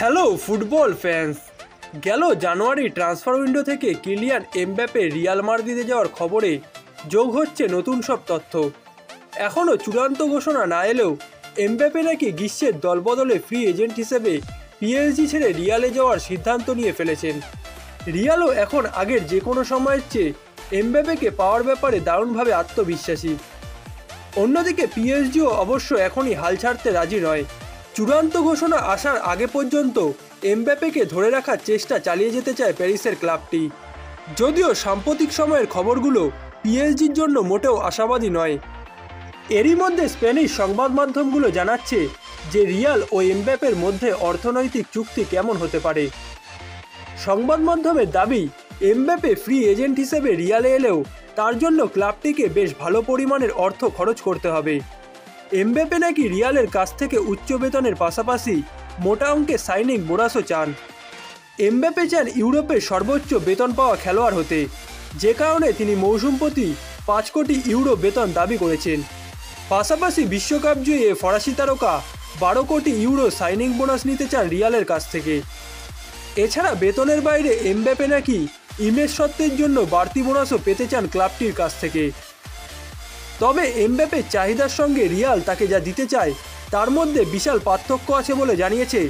Hello football fans, গেল জানুয়ারি transfer window থেকে Kylian Mbappe Real মাদ্রিদে যাওয়ার খবরে যোগ হচ্ছে নতুন সব তথ্য। এখনও চূড়ান্ত ঘোষণা না এলেও এমবাপ্পে নাকি গ্রীষ্মের দলবদলে ফ্রি এজেন্ট হিসেবে পিএসজি ছেড়ে রিয়ালে যাওয়ার সিদ্ধান্ত নিয়ে ফেলেছেন। রিয়ালও এখন আগের যে কোনো সময়ের চেয়ে এমবাপ্পেকে পাওয়ার ব্যাপারে দারুণভাবে আত্মবিশ্বাসী। অন্যদিকে পিএসজিও অবশ্য এখনই হাল ছাড়তে রাজি নয়। চূড়ান্ত ঘোষণা আসার আগে পর্যন্ত এমবাপ্পেকে ধরে রাখার চেষ্টা চালিয়ে যেতে চায় প্যারিসের ক্লাবটি। যদিও সাম্প্রতিক সময়ের খবরগুলো পিএসজির জন্য মোটেও আশাবাদী নয়। এরই মধ্যে স্প্যানিশ সংবাদ মাধ্যমগুলো জানাচ্ছে যে রিয়াল ও এমবাপ্পের মধ্যে অর্থনৈতিক চুক্তি কেমন হতে পারে। সংবাদ মাধ্যমের দাবি, এমবাপ্পে ফ্রি এজেন্ট হিসেবে রিয়ালে এলেও তার জন্য ক্লাবটিকে বেশ ভালো পরিমাণের অর্থ খরচ করতে হবে। এমবাপ্পে নাকি রিয়ালের কাছ থেকে উচ্চ বেতনের পাশাপাশি মোটা অঙ্কের সাইনিং বোনাসও চান। এমবাপ্পে চান ইউরোপের সর্বোচ্চ বেতন পাওয়া খেলোয়াড় হতে, যে কারণে তিনি মৌসুম প্রতি 5 কোটি ইউরো বেতন দাবি করেছেন। পাশাপাশি বিশ্বকাপ জয়ী ফরাসি তারকা 12 কোটি ইউরো সাইনিং বোনাস নিতে চান রিয়ালের কাছ থেকে। এছাড়া বেতনের বাইরে এমবাপ্পে নাকি ইমেজ সত্ত্বের জন্য বাড়তি বোনাসও পেতে চান ক্লাবটির কাছ থেকে। তবে এমবাপ্পের চাহিদার সঙ্গে রিয়াল তাকে যা দিতে চায় তার মধ্যে বিশাল পার্থক্য আছে বলে জানিয়েছে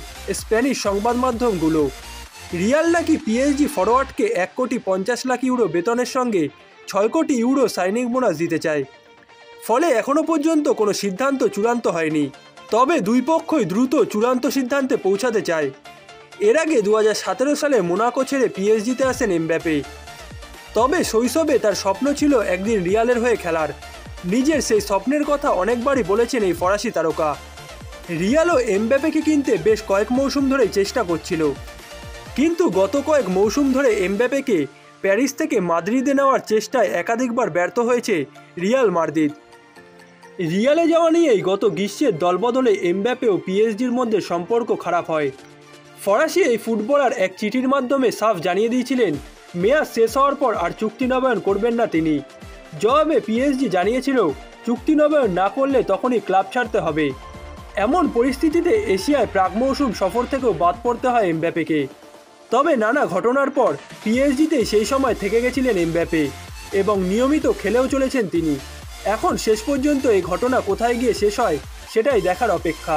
স্প্যানিশ সংবাদ মাধ্যমগুলো। রিয়াল নাকি পিএসজি ফরোয়ার্ডকে 1 কোটি 50 লাখ ইউরো বেতনের সঙ্গে 6 কোটি ইউরো সাইনিং বোনাস দিতে চায়। ফলে এখনও পর্যন্ত কোনো সিদ্ধান্ত চূড়ান্ত হয়নি, তবে দুই পক্ষই দ্রুত চূড়ান্ত সিদ্ধান্তে পৌঁছাতে চায়। এর আগে 2017 সালে মোনাকো ছেড়ে পিএসজিতে আসেন এমবাপ্পে। তবে শৈশবে তার স্বপ্ন ছিল একদিন রিয়ালের হয়ে খেলার। নিজের সেই স্বপ্নের কথা অনেকবারই বলেছেন এই ফরাসি তারকা। রিয়ালও এমবাপ্পেকে কিনতে বেশ কয়েক মৌসুম ধরেই চেষ্টা করছিল, কিন্তু গত কয়েক মৌসুম ধরে এমবাপ্পেকে প্যারিস থেকে মাদ্রিদে নেওয়ার চেষ্টায় একাধিকবার ব্যর্থ হয়েছে রিয়াল মাদ্রিদ। রিয়ালে যাওয়া নিয়েই গত গ্রীষ্মের দলবদলে এমবাপ্পে ও পিএসজির মধ্যে সম্পর্ক খারাপ হয়। ফরাসি এই ফুটবলার এক চিঠির মাধ্যমে সাফ জানিয়ে দিয়েছিলেন মেয়াদ শেষ হওয়ার পর আর চুক্তি নবায়ন করবেন না তিনি। জবাবে পিএসজি জানিয়েছিল চুক্তি নবায়ন না করলে তখনই ক্লাব ছাড়তে হবে। এমন পরিস্থিতিতে এশিয়ায় প্রাক মৌসুম সফর থেকেও বাদ পড়তে হয় এমবাপ্পেকে। তবে নানা ঘটনার পর পিএসজিতেই সেই সময় থেকে গেছিলেন এমবাপ্পে এবং নিয়মিত খেলেও চলেছেন তিনি। এখন শেষ পর্যন্ত এই ঘটনা কোথায় গিয়ে শেষ হয় সেটাই দেখার অপেক্ষা।